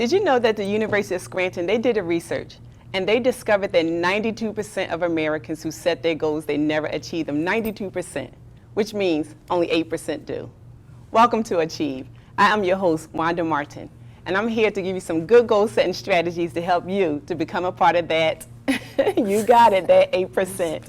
Did you know that the University of Scranton, they did a research and they discovered that 92% of Americans who set their goals, they never achieve them, 92%, which means only 8% do. Welcome to Achieve. I am your host, Wanda Martin, and I'm here to give you some good goal setting strategies to help you to become a part of that, you got it, that 8%.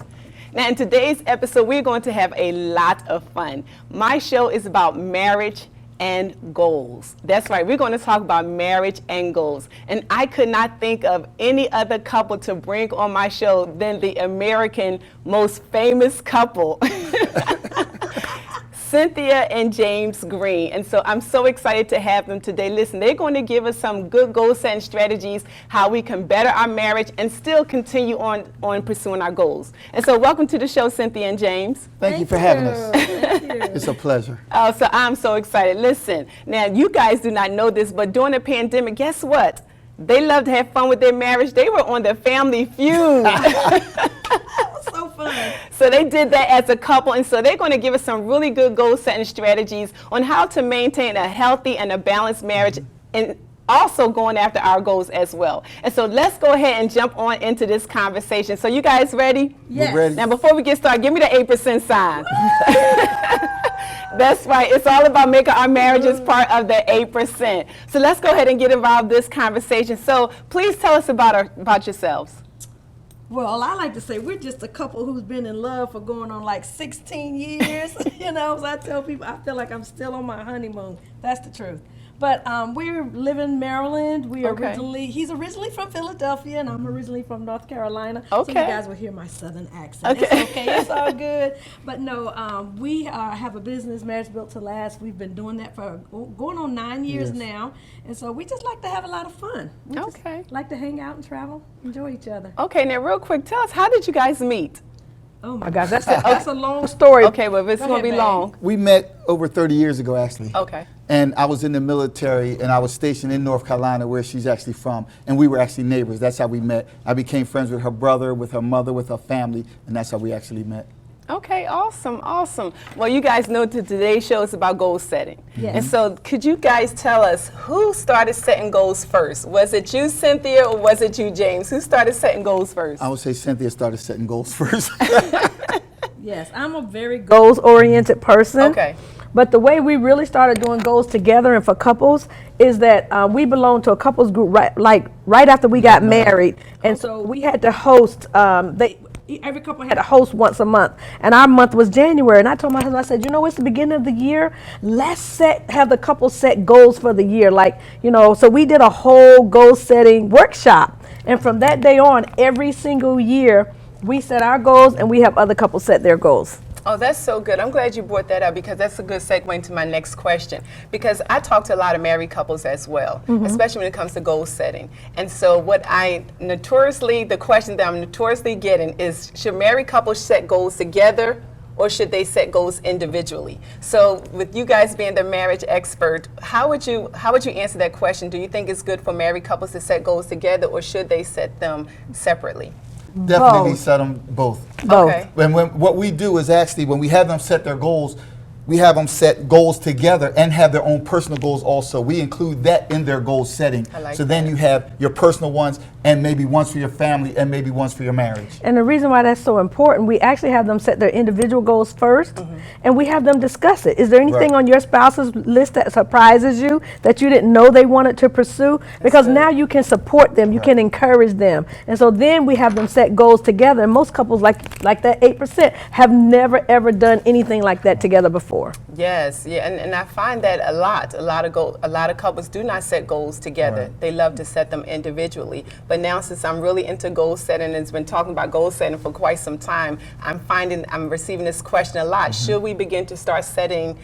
Now in today's episode, we're going to have a lot of fun. My show is about marriage and goals. That's right, we're going to talk about marriage and goals. And I could not think of any other couple to bring on my show than the American most famous couple, Cynthia and James Greene. And so I'm so excited to have them today. Listen, they're going to give us some good goal setting strategies, how we can better our marriage and still continue on pursuing our goals. And so welcome to the show, Cynthia and James. Thank you for having us. Thank you. It's a pleasure. Oh, so I'm so excited. Listen, now you guys do not know this, but during the pandemic, guess what? They love to have fun with their marriage. They were on the Family Feud. So fun. So they did that as a couple, and so they're going to give us some really good goal setting strategies on how to maintain a healthy and a balanced marriage and also going after our goals as well. And so let's go ahead and jump on into this conversation. So you guys ready? Yes. We're ready. Now before we get started, give me the 8% sign. That's right. It's all about making our marriages part of the 8%. So let's go ahead and get involved in this conversation. So please tell us about yourselves. Well, I like to say we're just a couple who's been in love for going on like 16 years. You know, so I tell people I feel like I'm still on my honeymoon. That's the truth. But we're living in Maryland. He's originally from Philadelphia, and I'm originally from North Carolina. Okay. So you guys will hear my southern accent. Okay. It's okay. It's all good. But no, we have a business, Marriage Built to Last. We've been doing that for going on 9 years now. And so we just like to have a lot of fun. We just like to hang out and travel, enjoy each other. Okay, now real quick, tell us, how did you guys meet? Oh my gosh, that's a long story. Okay, well, it's going to be long. We met over 30 years ago, actually. Okay. And I was in the military, and I was stationed in North Carolina, where she's actually from. And we were actually neighbors. That's how we met. I became friends with her brother, with her mother, with her family, and that's how we actually met. Okay, awesome, awesome. Well, you guys know that today's show is about goal setting. Yes. And so could you guys tell us who started setting goals first? Was it you, Cynthia, or was it you, James? Who started setting goals first? I would say Cynthia started setting goals first. Yes, I'm a very goals-oriented person. Okay. But the way we really started doing goals together and for couples is that we belonged to a couples group right after we got married. And so we had to host, every couple had to host once a month. And our month was January. And I told my husband, I said, you know, it's the beginning of the year. Let's have the couple set goals for the year. Like, you know, so we did a whole goal setting workshop. And from that day on, every single year, we set our goals and we have other couples set their goals. Oh, that's so good. I'm glad you brought that up because that's a good segue into my next question. Because I talk to a lot of married couples as well, especially when it comes to goal setting. And so the question that I'm notoriously getting is, should married couples set goals together or should they set goals individually? So with you guys being the marriage expert, how would you answer that question? Do you think it's good for married couples to set goals together or should they set them separately? Definitely set them both. Okay. And what we do is actually, when we have them set their goals, we have them set goals together and have their own personal goals also. We include that in their goal setting. So then you have your personal ones and maybe ones for your family and maybe ones for your marriage. And the reason why that's so important, we actually have them set their individual goals first and we have them discuss it. Is there anything on your spouse's list that surprises you that you didn't know they wanted to pursue? Because now you can support them, you can encourage them. And so then we have them set goals together. And most couples like that 8% have never ever done anything like that together before. Yes, yeah, and I find that a lot of couples do not set goals together. They love to set them individually. But now, since I'm really into goal setting and has been talking about goal setting for quite some time, I'm receiving this question a lot. Should we begin to start setting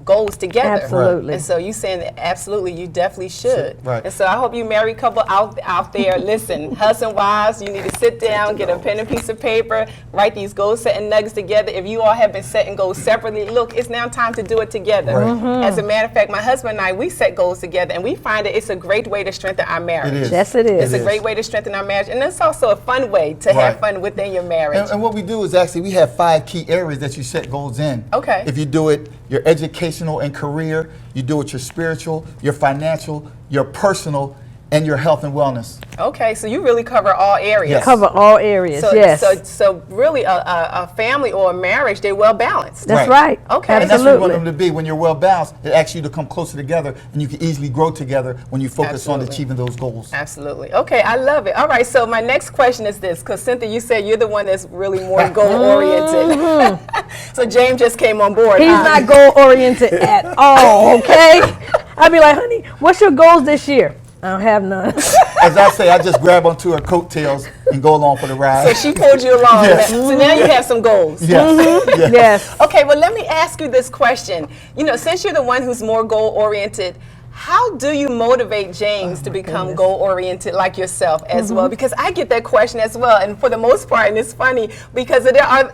goals together? Absolutely. And so you saying that absolutely, you definitely should. Right. And so I hope you married couple out there, listen, husband, wives, you need to sit down, get a pen and piece of paper, write these goal setting nuggets together. If you all have been setting goals separately, look, it's now time to do it together. As a matter of fact, my husband and I, we set goals together and we find that it's a great way to strengthen our marriage. It is. Yes, it is. It's a great way to strengthen our marriage, and it's also a fun way to have fun within your marriage. And what we do is actually we have 5 key areas that you set goals in. Okay. If you do it, your education, educational and career. You do it your spiritual, your financial, your personal, and your health and wellness. Okay, so you really cover all areas. Yes. Cover all areas, So, yes. so really a family or a marriage, they're well balanced. That's right. Okay. And that's what you want Absolutely. them to be. When you're well balanced, it asks you to come closer together, and you can easily grow together when you focus on Absolutely. achieving those goals. Absolutely. Okay, I love it. All right, so my next question is this, because Cynthia, you said you're the one that's really more goal-oriented. So James just came on board. He's not goal-oriented at all, okay? I'd be like, honey, what's your goals this year? I don't have none. As I say, I just grab onto her coattails and go along for the So ride. she pulled you along. Yes. So now you have some goals. Yes. Yes. Yes. Okay, well, let me ask you this question. You know, since you're the one who's more goal-oriented, how do you motivate James to become goal-oriented like yourself as well? Because I get that question as well, and for the most part, and it's funny because there are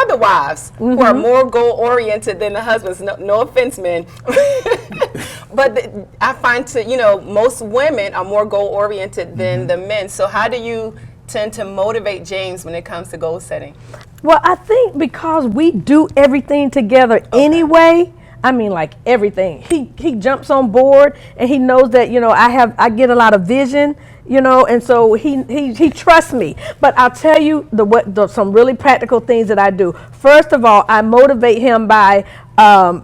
the wives who are more goal-oriented than the husbands. No offense, men, but I find most women are more goal-oriented than the men. So how do you tend to motivate James when it comes to goal setting? Well, I think because we do everything together anyway. I mean, like everything. He jumps on board, and he knows that I get a lot of vision, and so he trusts me. But I'll tell you some really practical things that I do. First of all, I motivate him by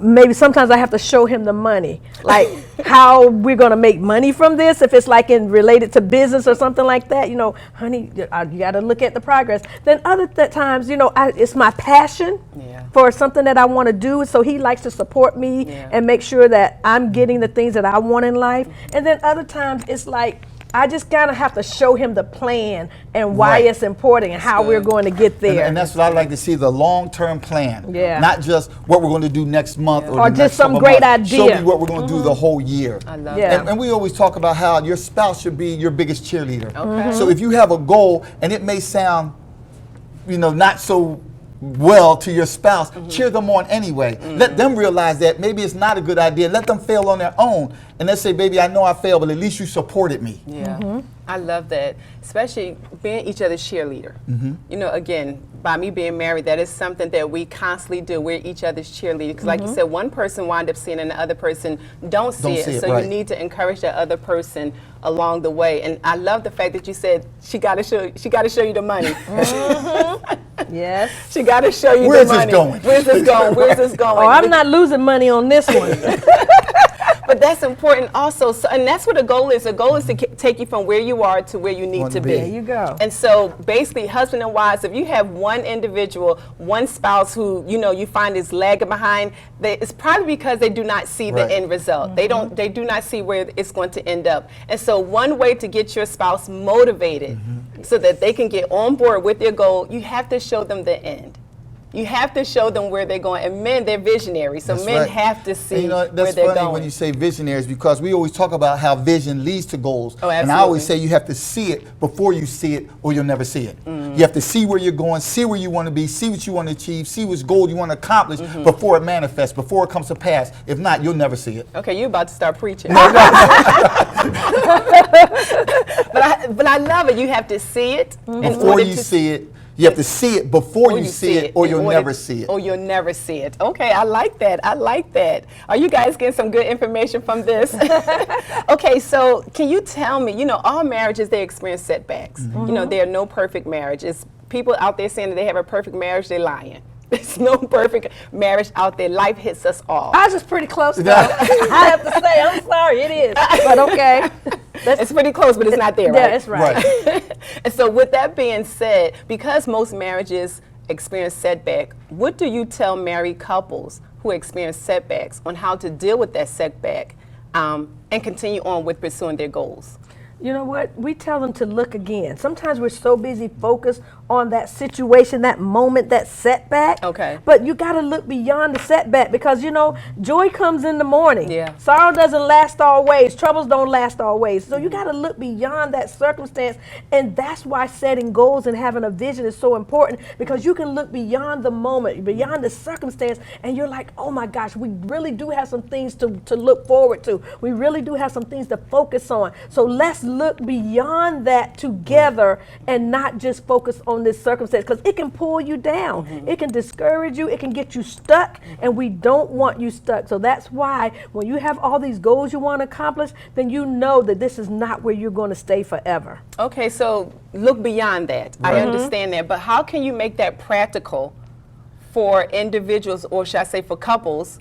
maybe sometimes I have to show him the money, like how we're going to make money from this. If it's like related to business or something like that, honey, you got to look at the progress. Then other times, it's my passion for something that I want to do. So he likes to support me and make sure that I'm getting the things that I want in life. And then other times it's like, I just kind of have to show him the plan and why it's important and how we're going to get there. And that's what I like to see, the long-term plan. Yeah. Not just what we're going to do next month or the just next some couple great months. idea. Show me what we're going to do the whole year. I love Yeah. that. And we always talk about how your spouse should be your biggest cheerleader. Okay. So if you have a goal and it may sound, not so well to your spouse, cheer them on anyway. Let them realize that maybe it's not a good idea. Let them fail on their own. And let's say, baby, I know I failed, but at least you supported me. Yeah, I love that, especially being each other's cheerleader. Again, by me being married, that is something that we constantly do. We're each other's cheerleader. Because like you said, one person wind up seeing and the other person don't see it. So right. you need to encourage that other person along the way. And I love the fact that you said she got to show you the money. Yes. She got to show you Where's the this money. going? Where's this going? Where's this going? Oh, I'm not losing money on this one. But that's important also. So, and that's what a goal is. A goal is to take you from where you are to where you need to be. There you go. And so basically, husband and wives, if you have one individual, one spouse who, you find is lagging behind, it's probably because they do not see the end result. They do not see where it's going to end up. And so one way to get your spouse motivated so that they can get on board with their goal, you have to show them the end. You have to show them where they're going. And men, they're visionaries. So That's men right. have to see And where that's they're funny going. when you say visionaries, because we always talk about how vision leads to goals. Oh, and I always absolutely. say you have to see it before you see it, or you'll never see it. You have to see where you're going, see where you want to be, see what you want to achieve, see which goal you want to accomplish before it manifests, before it comes to pass. If not, you'll never see it. Okay, you're about to start preaching. But I love it. You have to see it in Before order you to see it, you have to see it before you see it, or you'll never see it. Or you'll never see it. Okay, I like that. I like that. Are you guys getting some good information from this? Okay, so can you tell me, all marriages, they experience setbacks. There are no perfect marriages. People out there saying that they have a perfect marriage, they're lying. There's no perfect marriage out there. Life hits us all. Ours is pretty close, though. I have to say, I'm sorry, it is. But okay. It's pretty close, but it's not there, Yeah, right? it's right. And so with that being said, because most marriages experience setback, what do you tell married couples who experience setbacks on how to deal with that setback and continue on with pursuing their goals? You know what? We tell them to look again. Sometimes we're so busy focused on that situation, that moment, that setback. Okay. But you got to look beyond the setback because, joy comes in the morning. Yeah. Sorrow doesn't last always. Troubles don't last always. So you got to look beyond that circumstance. And that's why setting goals and having a vision is so important because you can look beyond the moment, beyond the circumstance, and you're like, oh my gosh, we really do have some things to look forward to. We really do have some things to focus on. So let's look beyond that together and not just focus on this circumstance, because it can pull you down. It can discourage you. It can get you stuck, and we don't want you stuck. So that's why when you have all these goals you want to accomplish, then you know that this is not where you're going to stay forever. Okay, so look beyond that. I understand that, but how can you make that practical for individuals, or should I say for couples,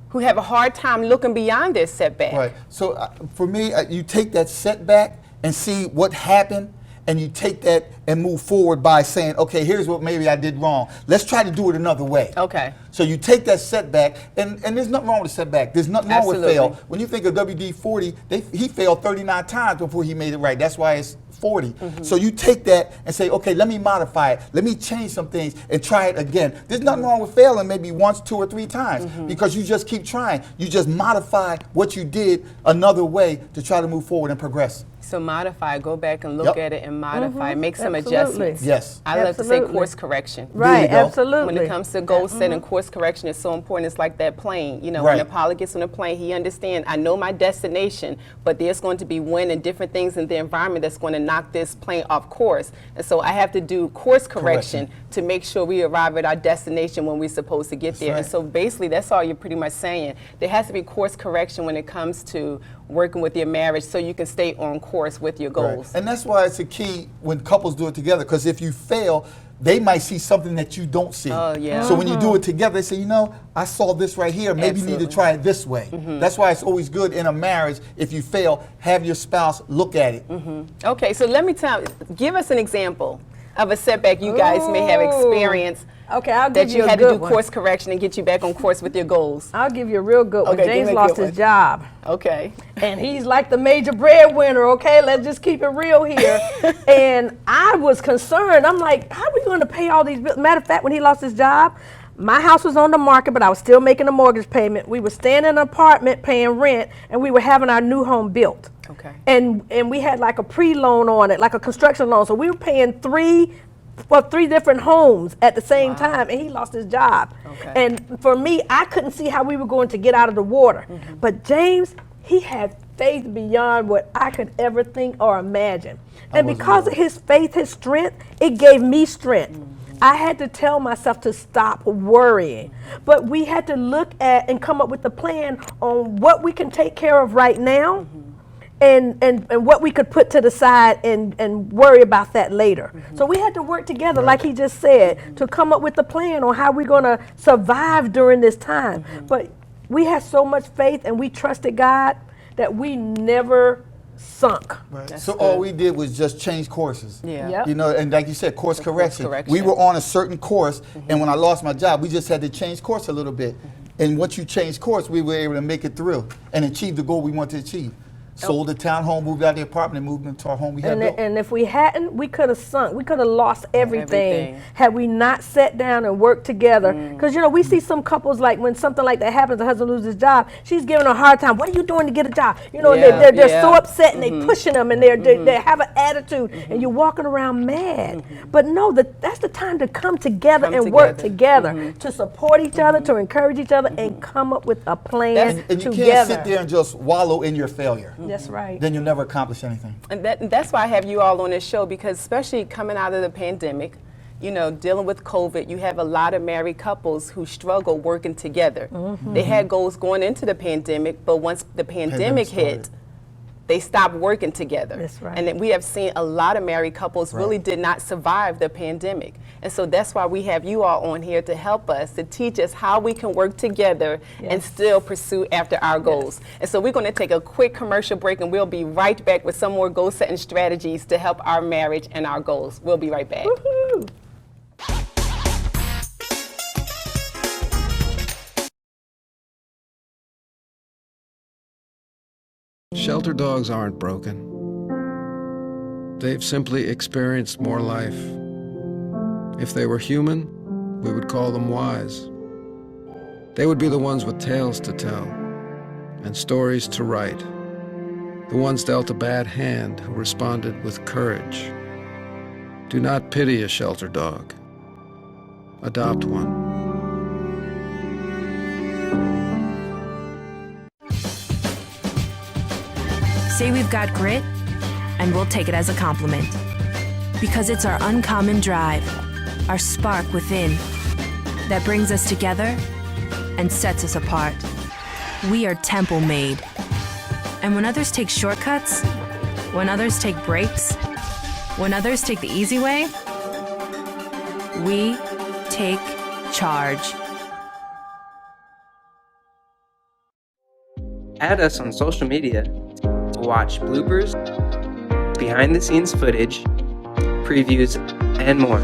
who have a hard time looking beyond their setback? Right. So for me, you take that setback and see what happened, and you take that and move forward by saying, okay, here's what maybe I did wrong. Let's try to do it another way. Okay. So you take that setback, and there's nothing wrong with setback. There's nothing wrong with fail. When you think of WD-40, he failed 39 times before he made it right. That's why it's 40. So you take that and say, okay, let me modify it. Let me change some things and try it again. There's nothing wrong with failing maybe once, 2 or 3 times because you just keep trying. You just modify what you did another way to try to move forward and progress. So modify, go back and look at it and modify, make some Absolutely. adjustments. Yes. I love to say Absolutely. course correction. Right, go. absolutely. When it comes to goal setting, course correction is so important. It's like that plane. You know, Right. when the pilot gets on the plane, he understands, I know my destination, but there's going to be wind and different things in the environment that's going to knock this plane off course. And so I have to do course correction to make sure we arrive at our destination when we're supposed to get there. right. And so basically, that's all you're pretty much saying. There has to be course correction when it comes to working with your marriage so you can stay on course with your goals. Right. And that's why it's a key when couples do it together, because if you fail, they might see something that you don't see. Oh, yeah. So when you do it together, they say, you know, I saw this right here. Maybe you need to Absolutely. try it this way. That's why it's always good in a marriage, if you fail, have your spouse look at it. Okay, so let me give us an example of a setback you guys may have experienced Okay, I'll that give you you a had to do good one. course correction and get you back on course with your goals. I'll give you a real good one. Okay, give James me a lost good his one. job. Okay. And he's like the major breadwinner, okay? Let's just keep it real here. And I was concerned. I'm like, how are we going to pay all these bills? Matter of fact, when he lost his job, my house was on the market, but I was still making a mortgage payment. We were staying in an apartment paying rent, and we were having our new home built. Okay. And we had like a pre-loan on it, like a construction loan. So we were paying three different homes at the same time, and he lost his job. Okay. And for me, I couldn't see how we were going to get out of the water. But James, he had faith beyond what I could ever think or imagine. And because of his faith, his strength, it gave me strength. I had to tell myself to stop worrying. But we had to look at and come up with a plan on what we can take care of right now. And what we could put to the side and worry about that later. So we had to work together, like he just said, to come up with a plan on how we're going to survive during this time. But we had so much faith and we trusted God that we never sunk. Right. So all we did was just change courses. Yeah. Yep. You know, and like you said, course correction. correction. We were on a certain course, and when I lost my job, we just had to change course a little bit. And once you change course, we were able to make it through and achieve the goal we wanted to achieve. Sold the townhome, moved out of the apartment, and moved into our home we had built. And if we hadn't, we could have sunk. We could have lost everything Everything. had we not sat down and worked together. Because, you know, we see some couples, like when something like that happens, the husband loses his job, she's giving a hard time. What are you doing to get a job? You know, Yeah, they're yeah. so upset and they pushing them and they have an attitude and you're walking around mad. But no, that's the time to come together and work together to support each other, to encourage each other, and come up with a plan And you together. can't sit there and just wallow in your failure. That's right. Then you'll never accomplish anything. And that's why I have you all on this show, because especially coming out of the pandemic, you know, dealing with COVID, you have a lot of married couples who struggle working together. They had goals going into the pandemic, but once the pandemic hit, they stopped working together. That's right. And then we have seen a lot of married couples really did not survive the pandemic. And so that's why we have you all on here to help us, to teach us how we can work together and still pursue after our goals. And so we're going to take a quick commercial break, and we'll be right back with some more goal setting strategies to help our marriage and our goals. We'll be right back. Woohoo. Shelter dogs aren't broken. They've simply experienced more life. If they were human, we would call them wise. They would be the ones with tales to tell and stories to write, the ones dealt a bad hand who responded with courage. Do not pity a shelter dog. Adopt one. Say we've got grit, and we'll take it as a compliment. Because it's our uncommon drive, our spark within, that brings us together and sets us apart. We are temple made. And when others take shortcuts, when others take breaks, when others take the easy way, we take charge. Add us on social media to watch bloopers, behind-the-scenes footage, previews, and more.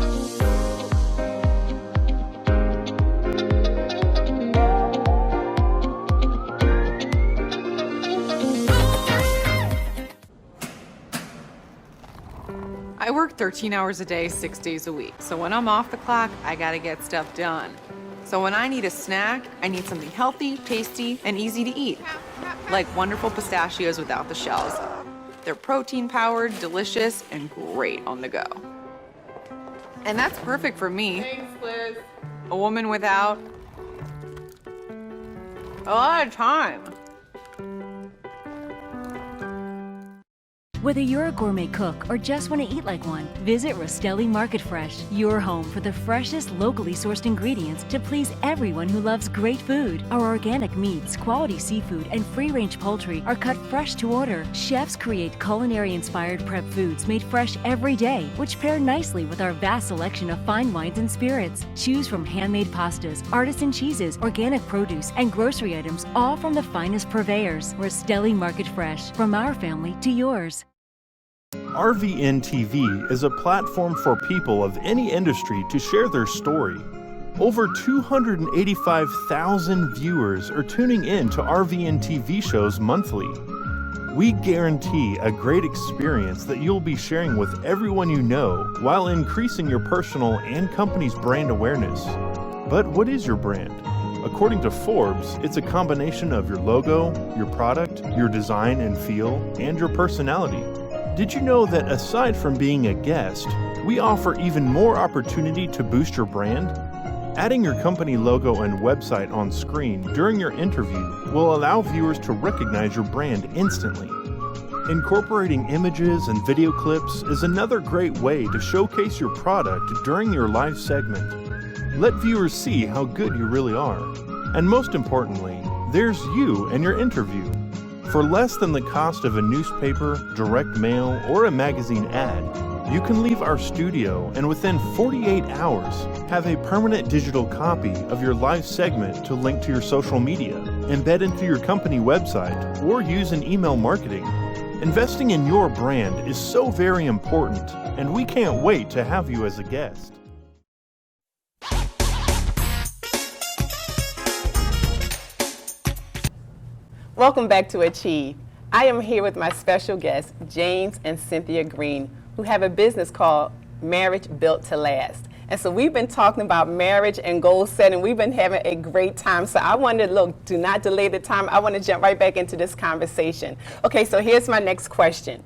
I work 13 hours a day, 6 days a week. So when I'm off the clock, I gotta get stuff done. So when I need a snack, I need something healthy, tasty, and easy to eat. Like wonderful pistachios without the shells. They're protein-powered, delicious, and great on the go. And that's perfect for me. Thanks, Liz. A woman without a lot of time. Whether you're a gourmet cook or just want to eat like one, visit Rostelli Market Fresh, your home for the freshest, locally sourced ingredients to please everyone who loves great food. Our organic meats, quality seafood, and free-range poultry are cut fresh to order. Chefs create culinary-inspired prep foods made fresh every day, which pair nicely with our vast selection of fine wines and spirits. Choose from handmade pastas, artisan cheeses, organic produce, and grocery items, all from the finest purveyors. Rostelli Market Fresh, from our family to yours. RVN TV is a platform for people of any industry to share their story. Over 285,000 viewers are tuning in to RVN TV shows monthly. We guarantee a great experience that you'll be sharing with everyone you know while increasing your personal and company's brand awareness. But what is your brand? According to Forbes, it's a combination of your logo, your product, your design and feel, and your personality. Did you know that aside from being a guest, we offer even more opportunity to boost your brand? Adding your company logo and website on screen during your interview will allow viewers to recognize your brand instantly. Incorporating images and video clips is another great way to showcase your product during your live segment. Let viewers see how good you really are. And most importantly, there's you and your interview. For less than the cost of a newspaper, direct mail, or a magazine ad, you can leave our studio and within 48 hours have a permanent digital copy of your live segment to link to your social media, embed into your company website, or use in email marketing. Investing in your brand is so very important, and we can't wait to have you as a guest. Welcome back to Achieve. I am here with my special guests, James and Cynthia Greene, who have a business called Marriage Built to Last. And so we've been talking about marriage and goal setting. We've been having a great time. So I wanted to, look, do not delay the time. I want to jump right back into this conversation. Okay, so here's my next question.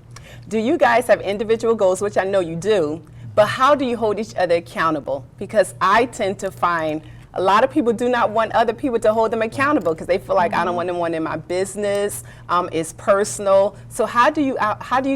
Do you guys have individual goals, which I know you do, but how do you hold each other accountable? Because I tend to find a lot of people do not want other people to hold them accountable because they feel like I don't want them in my business. It's personal. So how do you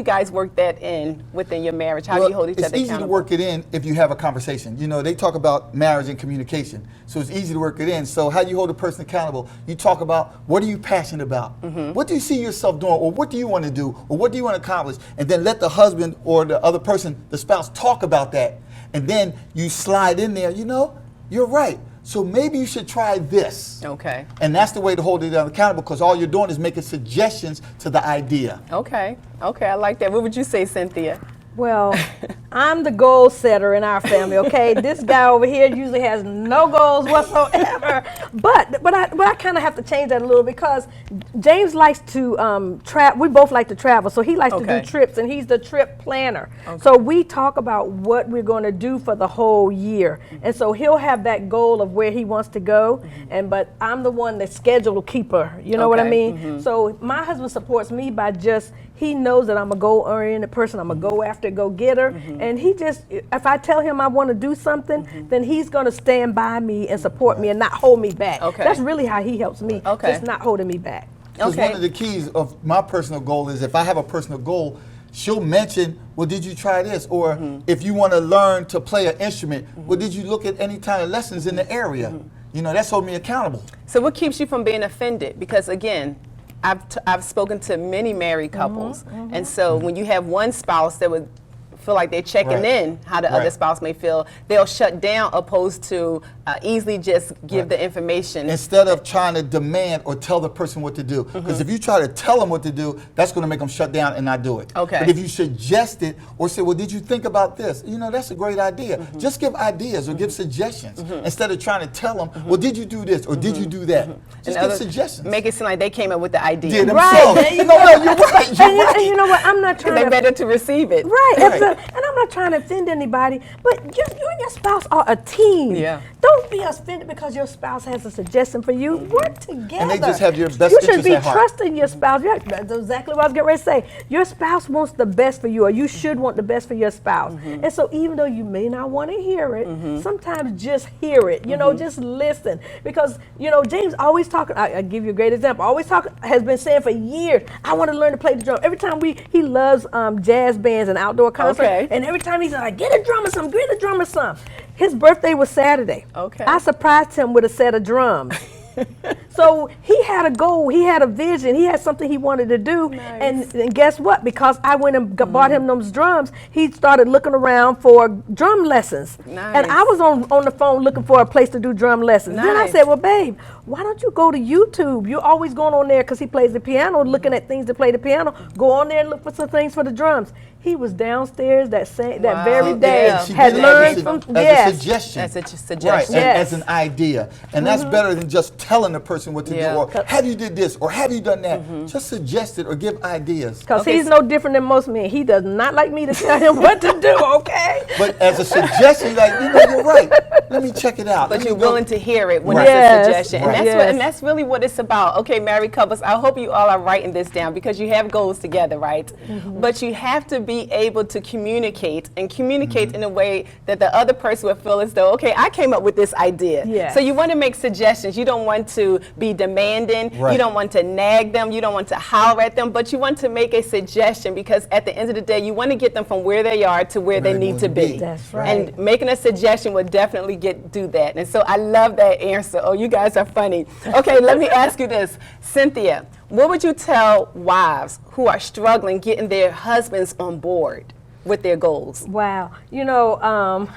guys work that in within your marriage? How do you hold each other accountable? It's easy to work it in if you have a conversation. You know, they talk about marriage and communication. So it's easy to work it in. So how do you hold a person accountable? You talk about what are you passionate about? What do you see yourself doing? Or what do you want to do? Or what do you want to accomplish? And then let the husband or the other person, the spouse, talk about that. And then you slide in there, you know, you're right. So maybe you should try this. Okay. And that's the way to hold it accountable because all you're doing is making suggestions to the idea. Okay. Okay, I like that. What would you say, Cynthia? Well, I'm the goal setter in our family, okay? This guy over here usually has no goals whatsoever. But I kind of have to change that a little because James likes to travel. We both like to travel, so he likes to do trips, and he's the trip planner. So we talk about what we're going to do for the whole year. And so he'll have that goal of where he wants to go, but I'm the one that's schedule keeper, you know what I mean? So my husband supports me by just, he knows that I'm a goal-oriented person. I'm a go-after, go-getter. And he just, if I tell him I want to do something, then he's going to stand by me and support me and not hold me back. That's really how he helps me, just not holding me back. Because one of the keys of my personal goal is if I have a personal goal, she'll mention, well, did you try this? Or if you want to learn to play an instrument, well, did you look at any kind of lessons in the area? You know, that's holding me accountable. So what keeps you from being offended? Because again, I've spoken to many married couples, and so when you have one spouse that would feel like they're checking in how the other spouse may feel, they'll shut down opposed to easily just give the information. Instead of trying to demand or tell the person what to do. Because if you try to tell them what to do, that's going to make them shut down and not do it. Okay. But if you suggest it or say, well, did you think about this? You know, that's a great idea. Just give ideas or give suggestions instead of trying to tell them, well, did you do this or did you do that? Just give suggestions. Make it seem like they came up with the idea. Yeah, themselves. Right. No, you're right. You're right. And you know what? I'm not trying They're to. better to receive it. Right. And I'm not trying to offend anybody, but you and your spouse are a team. Yeah. Don't be offended because your spouse has a suggestion for you. Work together. And they just have your best You should interest be at heart. trusting your spouse. That's exactly what I was getting ready to say. Your spouse wants the best for you, or you should want the best for your spouse. And so even though you may not want to hear it, sometimes just hear it. You know, just listen. Because, you know, James always talking, I give you a great example, always talking, has been saying for years, I want to learn to play the drum. Every time he loves jazz bands and outdoor concerts. Okay. And every time he's like, get a drummer some, get a drummer some. His birthday was Saturday. Okay. I surprised him with a set of drums. So he had a goal, he had a vision, he had something he wanted to do. Nice. And guess what? Because I went and bought him those drums, he started looking around for drum lessons. Nice. And I was on the phone looking for a place to do drum lessons. Then I Nice. said, well, babe, why don't you go to YouTube? You're always going on there because he plays the piano, looking at things to play the piano. Go on there and look for some things for the drums. He was downstairs that very day, Yeah. She had did it learned from, as a suggestion. That's a suggestion. Right, and Yes. as an idea. And that's better than just telling the person what to Yeah. do, or have you did this, or have you done that. Just suggest it or give ideas. Because Okay, he's no different than most men. He does not like me to tell him what to do, okay? But as a suggestion, like, you know, you're right. Let me check it out. But Let me you're go- willing to hear it when Right. it's Yes, a suggestion. right. And that's Yes. and that's really what it's about. Okay, married couples, I hope you all are writing this down because you have goals together, right? But you have to be able to communicate in a way that the other person will feel as though, okay, I came up with this idea. Yes. So you want to make suggestions. You don't want to be demanding. Right. You don't want to nag them. You don't want to holler at them, but you want to make a suggestion because at the end of the day, you want to get them from where they are to where they need to be. That's right. And making a suggestion would definitely do that. And so I love that answer. Oh, you guys are funny. Okay, let me ask you this. Cynthia, what would you tell wives who are struggling getting their husbands on board with their goals? Wow. You know,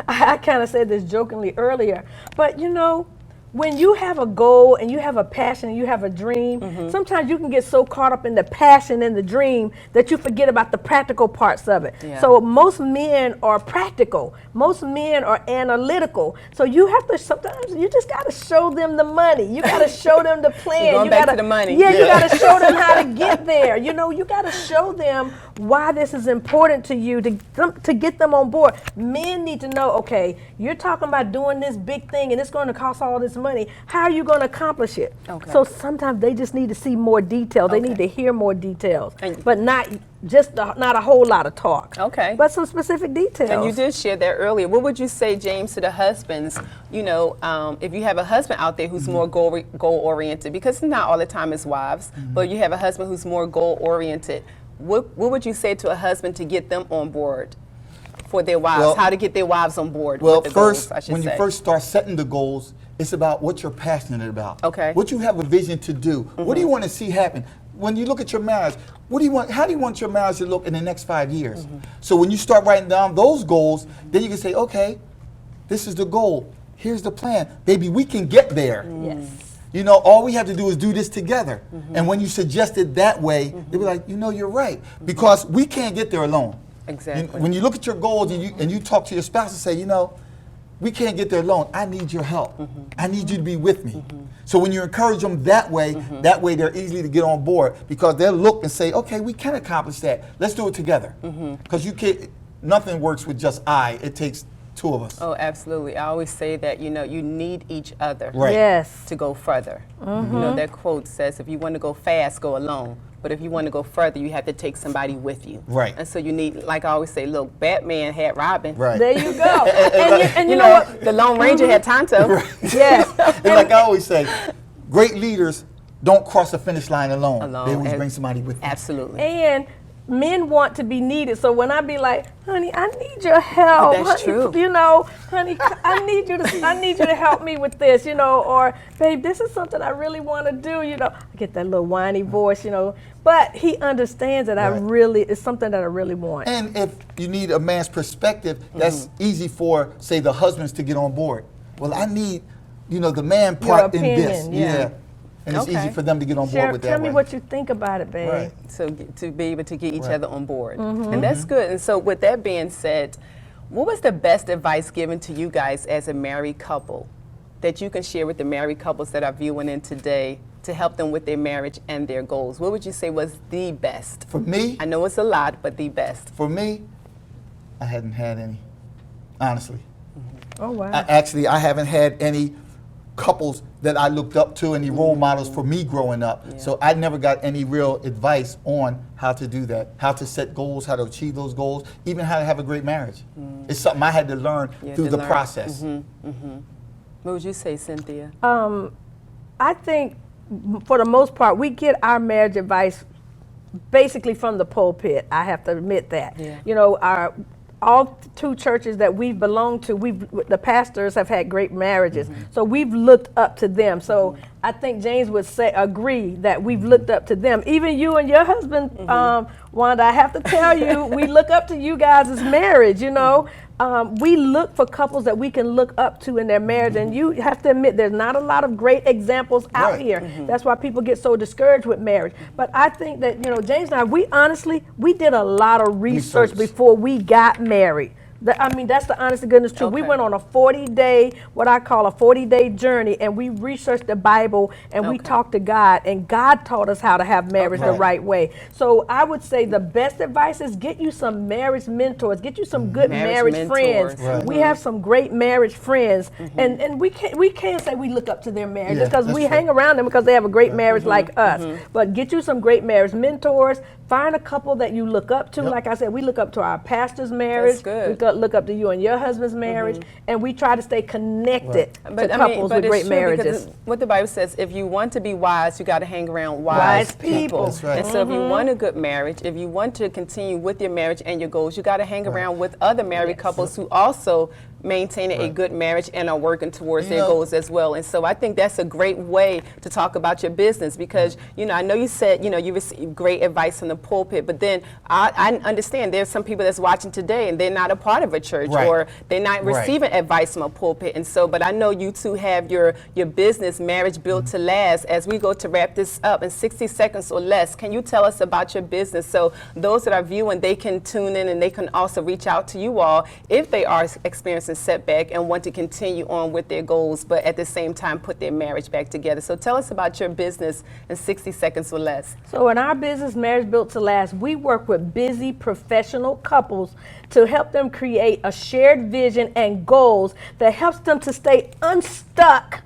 I kind of said this jokingly earlier, but you know, when you have a goal and you have a passion and you have a dream, sometimes you can get so caught up in the passion and the dream that you forget about the practical parts of it. Yeah. So most men are practical. Most men are analytical. So you have to, sometimes you just got to show them the money. You got to show them the plan. Going you back gotta, to the money. Yeah, you got to show them how to get there. You know, you got to show them why this is important to you to get them on board. Men need to know, okay, you're talking about doing this big thing and it's going to cost all this money. How are you going to accomplish it? Okay. So sometimes they just need to see more detail. They need to hear more details, but not a whole lot of talk. Okay. But some specific details. And you did share that earlier. What would you say, James, to the husbands? You know, if you have a husband out there who's more goal oriented, because not all the time is wives, but you have a husband who's more goal oriented. What would you say to a husband to get them on board for their wives? Well, how to get their wives on board? Well, with the first, goals, I should when say. you first start setting the goals, it's about what you're passionate about. Okay. What you have a vision to do. What do you want to see happen? When you look at your marriage, what do you want? How do you want your marriage to look in the next 5 years? So when you start writing down those goals, then you can say, okay, this is the goal. Here's the plan. Baby, we can get there. Yes. You know, all we have to do is do this together. And when you suggest it that way, they'll be like, you know, you're right. Because we can't get there alone. Exactly. When you look at your goals and you talk to your spouse and say, you know, we can't get there alone. I need your help. I need you to be with me. So when you encourage them that way they're easy to get on board because they'll look and say, okay, we can accomplish that. Let's do it together. Because you can't. Nothing works with just it takes two of us. Oh, absolutely. I always say that, you know, you need each other Right. Yes. to go further. You know, that quote says, if you want to go fast, go alone. But if you want to go further, you have to take somebody with you. Right. And so you need, like I always say, look, Batman had Robin. Right. There you go. and you know what? The Lone Ranger had Tonto. Yes. And like I always say, great leaders don't cross the finish line alone. They always and- bring somebody with them. Absolutely. And men want to be needed. So when I be like, honey, I need your help. That's honey, true. You know, honey, I need you to help me with this, you know, or babe, this is something I really want to do, you know. I get that little whiny voice, you know. But he understands that it's something that I really want. And if you need a man's perspective, that's easy for, say, the husbands to get on board. Well, I need, you know, the man part in this. yeah. And it's easy for them to get on board with that. Tell me what you think about it, babe. Right. So to be able to get each other on board. And that's good. And so with that being said, what was the best advice given to you guys as a married couple that you can share with the married couples that are viewing in today to help them with their marriage and their goals? What would you say was the best? For me? I know it's a lot, but the best. For me, I hadn't had any, honestly. Oh, wow. I haven't had any couples that I looked up to, any role models for me growing up. Yeah. So I never got any real advice on how to do that, how to set goals, how to achieve those goals, even how to have a great marriage. It's something I had to learn through the process. What would you say, Cynthia? I think for the most part, we get our marriage advice basically from the pulpit. I have to admit that. Yeah. You know, all two churches that we've belonged to, the pastors have had great marriages. So we've looked up to them. So I think James would agree that we've looked up to them. Even you and your husband, Wanda, I have to tell you, we look up to you guys' marriage, you know. We look for couples that we can look up to in their marriage, and you have to admit there's not a lot of great examples out here. That's why people get so discouraged with marriage. But I think that, you know, James and I, we did a lot of research before we got married. I mean, that's the honest to goodness truth. We went on a 40-day, what I call a 40-day journey, and we researched the Bible, and we talked to God, and God taught us how to have marriage the right way. So I would say the best advice is get you some marriage mentors, get you some good marriage friends. Right. We have some great marriage friends, and we can't say we look up to their marriage because we hang around them because they have a great marriage like us. But get you some great marriage mentors. Find a couple that you look up to. Like I said, we look up to our pastor's marriage. That's good. We look up to you and your husband's marriage, and we try to stay connected to couples with great marriages. What the Bible says, if you want to be wise, you got to hang around wise people. That's right. And so if you want a good marriage, if you want to continue with your marriage and your goals, you got to hang around with other married couples who also maintaining a good marriage and are working towards their goals as well. And so I think that's a great way to talk about your business because, you know, I know you said, you know, you receive great advice from the pulpit, but then I understand there's some people that's watching today and they're not a part of a church or they're not receiving advice from a pulpit. And so, but I know you two have your business, Marriage Built to Last. As we go to wrap this up in 60 seconds or less, can you tell us about your business so those that are viewing, they can tune in and they can also reach out to you all if they are experiencing setback and want to continue on with their goals, but at the same time put their marriage back together. So tell us about your business in 60 seconds or less. So in our business, Marriage Built to Last, we work with busy professional couples to help them create a shared vision and goals that helps them to stay unstuck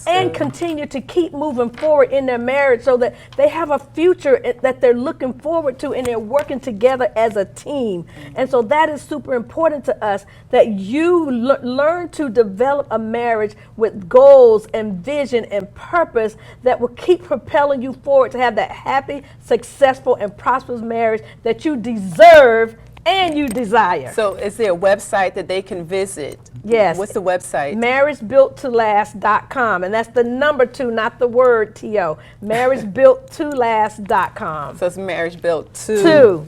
and continue to keep moving forward in their marriage so that they have a future that they're looking forward to and they're working together as a team. And so that is super important to us, that you learn to develop a marriage with goals and vision and purpose that will keep propelling you forward to have that happy, successful, and prosperous marriage that you deserve and you desire. So is there a website that they can visit? Yes. What's the website? MarriageBuiltToLast.com, and that's the number 2, not the word T-O. MarriageBuiltToLast.com. So it's Marriage Built to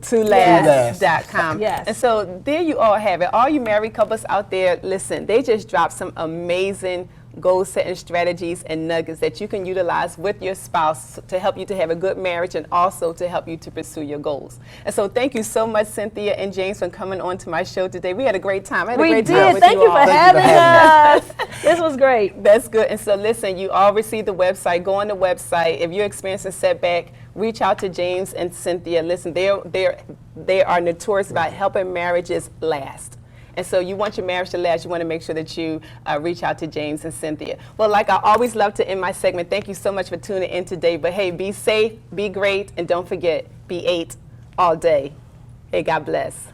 Last.com. Yes. And so there you all have it. All you married couples out there, listen, they just dropped some amazing goal setting strategies and nuggets that you can utilize with your spouse to help you to have a good marriage and also to help you to pursue your goals. And so thank you so much, Cynthia and James, for coming on to my show today. We had a great time. I had a great time with Thank you all. for having us. This was great. That's good. And so listen, you all received the website. Go on the website. If you're experiencing setback, reach out to James and Cynthia. Listen, they are notorious about helping marriages last. And so you want your marriage to last, you want to make sure that you reach out to James and Cynthia. Well, like I always love to end my segment, thank you so much for tuning in today. But hey, be safe, be great, and don't forget, be 8 all day. Hey, God bless.